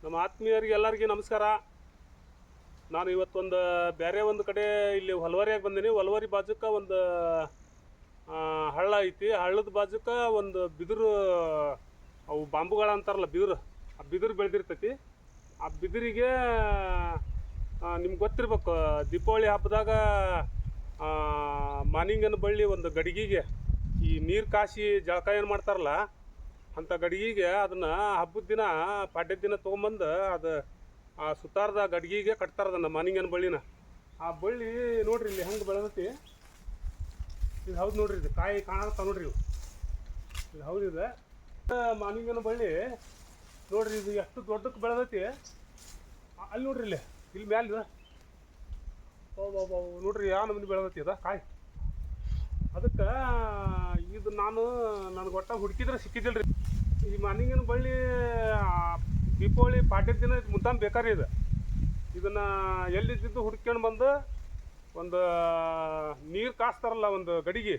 ನಮ್ಮ ಆತ್ಮೀಯರಿಗೆ ಎಲ್ಲರಿಗೂ ನಮಸ್ಕಾರ. ನಾನು ಇವತ್ತೊಂದು ಬೇರೆ ಒಂದು ಕಡೆ ಇಲ್ಲಿ ಹೊಲವರಿಯಾಗಿ ಬಂದೀನಿ. ಹೊಲವರಿ ಬಾಜುಕ ಒಂದು ಹಳ್ಳ ಐತಿ. ಹಳ್ಳದ ಬಾಜುಕ ಒಂದು ಬಿದಿರು, ಅವು ಬಾಂಬುಗಳು ಅಂತಾರಲ್ಲ ಬಿದಿರು, ಆ ಬಿದಿರು ಬೆಳೆದಿರ್ತೈತಿ. ಆ ಬಿದಿರಿಗೆ ನಿಮ್ಗೆ ಗೊತ್ತಿರ್ಬೇಕು, ದೀಪಾವಳಿ ಹಬ್ಬದಾಗ ಮಾನಿಂಗನ ಬಳ್ಳಿ ಒಂದು ಗಡಿಗೆಗೆ ಈ ನೀರು ಕಾಸಿ ಜಳಕ ಏನು ಮಾಡ್ತಾರಲ್ಲ ಅಂಥ ಗಡಿಗೆಗೆ ಅದನ್ನು ಹಬ್ಬದ ದಿನ ಪಾಡ್ಯದ ದಿನ ತೊಗೊಂಬಂದು ಅದು ಆ ಸುತ್ತಾರದ ಗಡಿಗೆಗೆ ಕಟ್ತಾರೆ ಅದನ್ನು ಮಾನಿಂಗನ ಬಳ್ಳಿನ. ಆ ಬಳ್ಳಿ ನೋಡ್ರಿ ಇಲ್ಲಿ ಹೆಂಗೆ ಬೆಳೆದೈತಿ. ಇದು ಹೌದು ನೋಡ್ರಿ, ಇದು ಕಾಯಿ ಕಾಣತ್ತ ನೋಡ್ರಿ. ಇದು ಹೌದಿದೆ ಮಾನಿಂಗನ ಬಳ್ಳಿ ನೋಡ್ರಿ. ಇದು ಎಷ್ಟು ದೊಡ್ಡಕ್ಕೆ ಬೆಳೆದೈತಿ. ಅಲ್ಲಿ ನೋಡ್ರಿ, ಇಲ್ಲಿ ಮ್ಯಾಲ ನೋಡ್ರಿ ಯಾವ ನಮೂನಿ ಬೆಳೆದೈತಿ ಅದ ಕಾಯಿ. ಅದಕ್ಕೆ ಇದು ನನಗೆ ಒಟ್ಟ ಹುಡುಕಿದ್ರೆ ಸಿಕ್ಕಿದ್ದಿಲ್ಲ ರೀ. ಈ ಮಾನಿಂಗನ ಬಳ್ಳಿ ದೀಪಾವಳಿ ಪಾಡ್ಯದ ದಿನ ಇದು ಮುದ್ದಾಮ್ ಬೇಕಾರಿ. ಇದನ್ನು ಎಲ್ಲಿದ್ದು ಹುಡ್ಕೊಂಡು ಬಂದು ಒಂದು ನೀರು ಕಾಸ್ತಾರಲ್ಲ ಒಂದು ಗಡಿಗೆ,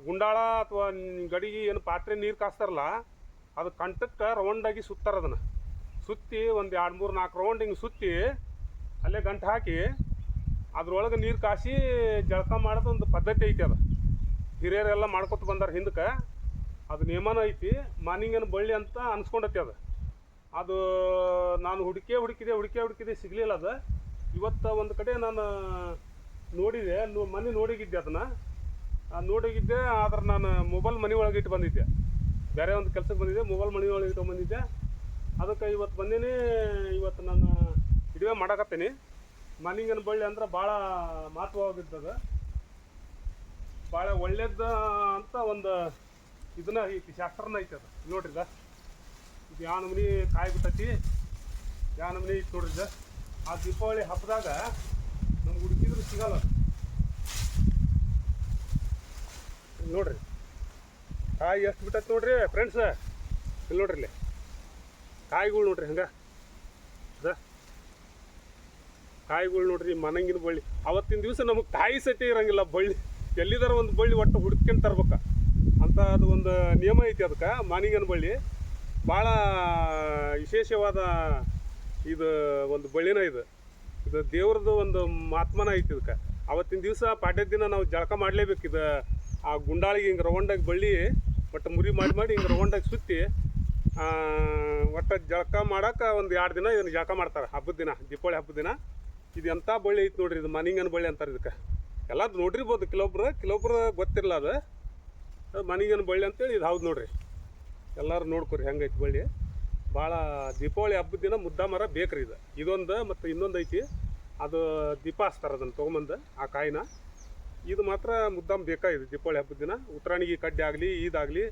ಗುಂಡಾಳ ಅಥವಾ ಗಡಿಗೆ ಏನು ಪಾತ್ರೆ ನೀರು ಕಾಸ್ತಾರಲ್ಲ ಅದು ಕಂಠಕ್ಕೆ ರೌಂಡಾಗಿ ಸುತ್ತಾರೆ. ಅದನ್ನು ಸುತ್ತಿ ಒಂದು 2-3-4 ರೌಂಡ್ ಹಿಂಗೆ ಸುತ್ತಿ ಅಲ್ಲೇ ಗಂಟು ಹಾಕಿ ಅದ್ರೊಳಗೆ ನೀರು ಕಾಸಿ ಜಳಕ ಮಾಡೋದು ಒಂದು ಪದ್ಧತಿ ಐತಿ. ಅದು ಹಿರಿಯರೆಲ್ಲ ಮಾಡ್ಕೊತ ಬಂದಾರ ಹಿಂದಕ್ಕೆ. ಅದು ನಿಯಮನ ಐತಿ. ಮಾನಿಂಗನ ಬಳ್ಳಿ ಅಂತ ಅನ್ಸ್ಕೊಂಡೈತಿ. ಅದು ನಾನು ಹುಡುಕಿದೆ ಸಿಗಲಿಲ್ಲ. ಅದು ಇವತ್ತು ಒಂದು ಕಡೆ ನಾನು ನೋಡಿದೆ, ಮನೆ ನೋಡಿಗಿದ್ದೆ. ಅದನ್ನು ನೋಡಿಗಿದ್ದೆ. ಆದ್ರೆ ನಾನು ಮೊಬೈಲ್ ಮನೆ ಒಳಗೆ ಇಟ್ಟು ಬಂದಿದ್ದೆ. ಬೇರೆ ಒಂದು ಕೆಲಸಕ್ಕೆ ಬಂದಿದ್ದೆ, ಮೊಬೈಲ್ ಮನೆ ಒಳಗೆ ಇಟ್ಟು ಬಂದಿದ್ದೆ. ಅದಕ್ಕೆ ಇವತ್ತು ಬಂದೀನಿ. ಇವತ್ತು ನಾನು ವಿಡಿಯೋ ಮಾಡಕತ್ತೀನಿ. ಮಾನಿಂಗನ ಬಳ್ಳಿ ಅಂದ್ರೆ ಭಾಳ ಮಹತ್ವವಾಗಿದ್ದದು, ಭಾಳ ಒಳ್ಳೇದು ಅಂತ ಒಂದು ಇದನ್ನ ಐತಿ, ಶಾಸ್ತ್ರನ ಐತಿ. ಅದು ನೋಡ್ರಿ, ಇದು ಯಾವ ನಮೂನಿ ಕಾಯಿ ಬಿಟ್ಟೈತಿ, ಯಾವ ನಮೂನಿ ಐತಿ ನೋಡ್ರಿ. ಆ ದೀಪಾವಳಿ ಹಬ್ಬದಾಗ ನಮ್ಗೆ ಹುಡುಕಿದ್ರು ಸಿಗಲ್ಲ. ನೋಡ್ರಿ ಕಾಯಿ ಎಷ್ಟು ಬಿಟ್ಟೈತಿ ನೋಡ್ರಿ ಫ್ರೆಂಡ್ಸ್. ಇಲ್ಲಿ ನೋಡ್ರಿ, ಇಲ್ಲಿ ಕಾಯಿಗಳು ನೋಡ್ರಿ ಹಂಗೆ ಕಾಯಿಗಳು ನೋಡ್ರಿ. ಮಾನಿಂಗನ ಬಳ್ಳಿ ಅವತ್ತಿನ ದಿವಸ ನಮಗೆ ಕಾಯಿ ಸತಿ ಇರಂಗಿಲ್ಲ. ಬಳ್ಳಿ ಎಲ್ಲಿದಾರ ಒಂದು ಬಳ್ಳಿ ಒಟ್ಟು ಹುಡ್ಕೊಂಡು ತರ್ಬೇಕು ಅಂತ ಅದು ಒಂದು ನಿಯಮ ಐತಿ. ಅದಕ್ಕೆ ಮಾನಿಂಗನ ಬಳ್ಳಿ ಭಾಳ ವಿಶೇಷವಾದ ಇದು ಒಂದು ಬಳ್ಳಿನ. ಇದು ದೇವ್ರದ್ದು ಒಂದು ಮಹಾತ್ಮನ ಐತಿ. ಇದಕ್ಕೆ ಅವತ್ತಿನ ದಿವಸ ಪಾಡ್ಯದ ದಿನ ನಾವು ಜಳಕ ಮಾಡಲೇಬೇಕು. ಇದು ಆ ಗುಂಡಾಳಿಗೆ ಹಿಂಗೆ ರೌಂಡಾಗಿ ಬಳ್ಳಿ ಒಟ್ಟು ಮುರಿ ಮಾಡಿ ಹಿಂಗೆ ರೌಂಡಾಗಿ ಸುತ್ತಿ ಒಟ್ಟು ಜಳಕ ಮಾಡೋಕೆ ಒಂದು 2 ದಿನ ಇದನ್ನು ಜಳಕ ಮಾಡ್ತಾರೆ ಹಬ್ಬದ ದಿನ, ದೀಪಾವಳಿ ಹಬ್ಬದ ದಿನ. ಇದು ಎಂಥ ಬಳ್ಳಿ ಐತಿ ನೋಡ್ರಿ. ಇದು ಮಾನಿಂಗನ ಬಳ್ಳಿ ಅಂತಾರೆ. ಇದಕ್ಕೆ ಎಲ್ಲ ನೋಡಿರ್ಬೋದು, ಕೆಲವೊಬ್ರು ಗೊತ್ತಿರಲ್ಲ. ಅದು ಮಾನಿಂಗನ ಬಳ್ಳಿ ಅಂತೇಳಿ ಇದು ಹೌದು ನೋಡ್ರಿ. ಎಲ್ಲರೂ ನೋಡ್ಕೊರಿ ಹೆಂಗೈತಿ ಬಳ್ಳಿ. ಭಾಳ ದೀಪಾವಳಿ ಹಬ್ಬದ ದಿನ ಮುದ್ದ ಮರ ಬೇಕ್ರಿ. ಇದೊಂದು ಮತ್ತು ಇನ್ನೊಂದು ಐತಿ, ಅದು ದೀಪ ಹಚ್ತಾರೆ. ಅದನ್ನು ತೊಗೊಂಬಂದು ಆ ಕಾಯಿನ ಇದು ಮಾತ್ರ ಮುದ್ದಾಮ್ ಬೇಕಾಗಿದೆ ದೀಪಾವಳಿ ಹಬ್ಬದ ದಿನ. ಉತ್ತರಾಣಿಗೆ ಕಡ್ಡಿ ಆಗಲಿ ಇದಾಗಲಿ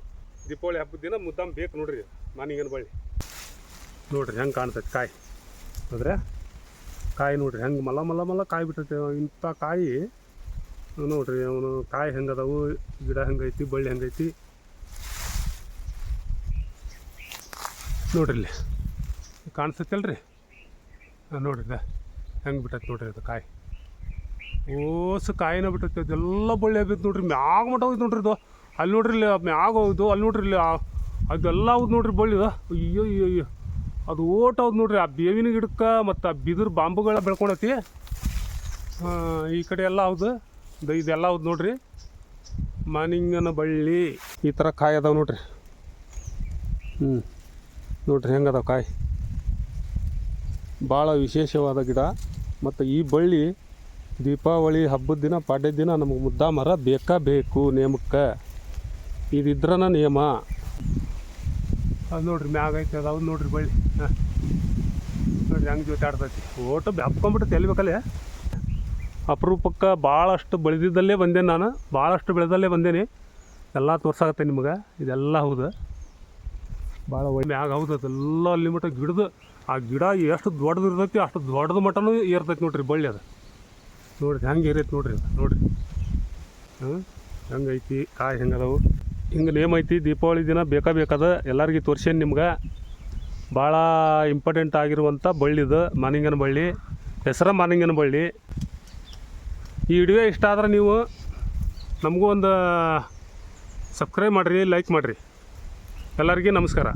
ದೀಪಾವಳಿ ಹಬ್ಬದ ದಿನ ಮುದ್ದಾಮ್ ಬೇಕು ನೋಡ್ರಿ ಮಾನಿಂಗನ ಬಳ್ಳಿ. ನೋಡ್ರಿ ಹೆಂಗೆ ಕಾಣ್ತೈತಿ ಕಾಯಿ. ಅಂದರೆ ಕಾಯಿ ನೋಡ್ರಿ ಹೆಂಗೆ ಮಲ್ಲ ಕಾಯಿ ಬಿಟ್ಟೈತೆ. ಇಂಥ ಕಾಯಿ ನೋಡ್ರಿ. ಅವನು ಕಾಯಿ ಹೆಂಗದವು, ಗಿಡ ಹೆಂಗೈತಿ, ಬಳ್ಳಿ ಹೆಂಗೈತಿ ನೋಡ್ರಿ. ಇಲ್ಲಿ ಕಾಣಿಸ್ತೈತಲ್ರಿ. ನೋಡ್ರಿ ಹೆಂಗೆ ಬಿಟ್ಟೈತೆ ನೋಡ್ರಿ. ಅದು ಕಾಯಿ ಓಸು ಕಾಯಿನ ಬಿಟ್ಟೈತೆ. ಅದೆಲ್ಲ ಬಳ್ಳಿ ಆಗೈತೆ ನೋಡ್ರಿ. ಮ್ಯಾಗ ಮಟ್ಟ ಹೋಯ್ತು ನೋಡ್ರಿ. ಇದು ಅಲ್ಲಿ ನೋಡ್ರಿ, ಇಲ್ಲಿ ಮ್ಯಾಗ ಹೋಯ್ತು. ಅಲ್ಲಿ ನೋಡ್ರಿ, ಇಲ್ಲಿ ಅದೆಲ್ಲ ಹೌದು ನೋಡ್ರಿ ಬಳ್ಳಿ. ಅಯ್ಯೋ ಅದು ಓಟ್ ಹೌದು ನೋಡ್ರಿ. ಆ ಬೇವಿನ ಗಿಡಕ್ಕೆ ಮತ್ತು ಆ ಬಿದಿರು ಬಾಂಬುಗಳ ಬೆಳ್ಕೊಂಡೈತಿ. ಈ ಕಡೆ ಎಲ್ಲ ಹೌದು, ಇದೆಲ್ಲ ಹೌದು ನೋಡ್ರಿ. ಮಾನಿಂಗನ ಬಳ್ಳಿ ಈ ಥರ ಕಾಯಿ ಅದಾವೆ ನೋಡ್ರಿ. ನೋಡ್ರಿ ಹೆಂಗದಾವ ಕಾಯಿ. ಭಾಳ ವಿಶೇಷವಾದ ಗಿಡ. ಮತ್ತು ಈ ಬಳ್ಳಿ ದೀಪಾವಳಿ ಹಬ್ಬದ ದಿನ, ಪಾಡ್ಯದ ದಿನ ನಮಗೆ ಮುದ್ದ ಮರ ಬೇಕು ನೇಮಕ್ಕೆ. ಇದಿದ್ರನ ನಿಯಮ. ಅದು ನೋಡ್ರಿ ಮ್ಯಾಗ ಐತೆ. ಅದು ನೋಡ್ರಿ ಬಳ್ಳಿ. ನೋಡ್ರಿ ಹೆಂಗೆ ಜೊತೆ ಆಡ್ತೈತಿ. ಓಟು ಹಬ್ಕೊಂಬಿಟ್ಟೈತಿ ಎಲ್ಲಿ ಬೇಕಲ್ಲೇ. ಅಪರೂಪಕ್ಕೆ ಭಾಳಷ್ಟು ಬೆಳೆದಿದ್ದಲ್ಲೇ ಬಂದೇನೆ ನಾನು. ಭಾಳಷ್ಟು ಬೆಳೆದಲ್ಲೇ ಬಂದೇನೆ. ಎಲ್ಲ ತೋರ್ಸಾಗತ್ತೆ ನಿಮ್ಗೆ. ಇದೆಲ್ಲ ಹೌದು, ಭಾಳ ಒಳ್ಳೆ ಮ್ಯಾಗ ಹೌದು. ಅದೆಲ್ಲ ಅಲ್ಲಿ ಮಟ್ಟ ಗಿಡದ ಆ ಗಿಡ ಎಷ್ಟು ದೊಡ್ಡದು ಇರ್ತೈತಿ ಅಷ್ಟು ದೊಡ್ಡದು ಮಟ್ಟನೂ ಏರ್ತೈತಿ ನೋಡ್ರಿ ಬಳ್ಳಿ. ಅದು ನೋಡ್ರಿ ಹೆಂಗೆ ಏರೈತಿ ನೋಡ್ರಿ. ಅದು ನೋಡ್ರಿ ಹೆಂಗೈತಿ ಕಾಯಿ, ಹೆಂಗದವು. ಹಿಂಗೆ ನೇಮ್ ಐತಿ. ದೀಪಾವಳಿ ದಿನ ಬೇಕಾದ ಎಲ್ಲರಿಗೂ ತೋರ್ಸೇನಿ ನಿಮ್ಗೆ. ಭಾಳ ಇಂಪಾರ್ಟೆಂಟ್ ಆಗಿರುವಂಥ ಬಳ್ಳಿದು ಮಾನಿಂಗನ ಬಳ್ಳಿ. ಹೆಸರ ಮಾನಿಂಗನ ಬಳ್ಳಿ. ಈ ವಿಡಿಯೋ ಇಷ್ಟ ಆದ್ರೆ ನೀವು ನಮಗೂ ಒಂದು ಸಬ್ಸ್ಕ್ರೈಬ್ ಮಾಡಿರಿ, ಲೈಕ್ ಮಾಡಿರಿ. ಎಲ್ಲರಿಗೂ ನಮಸ್ಕಾರ.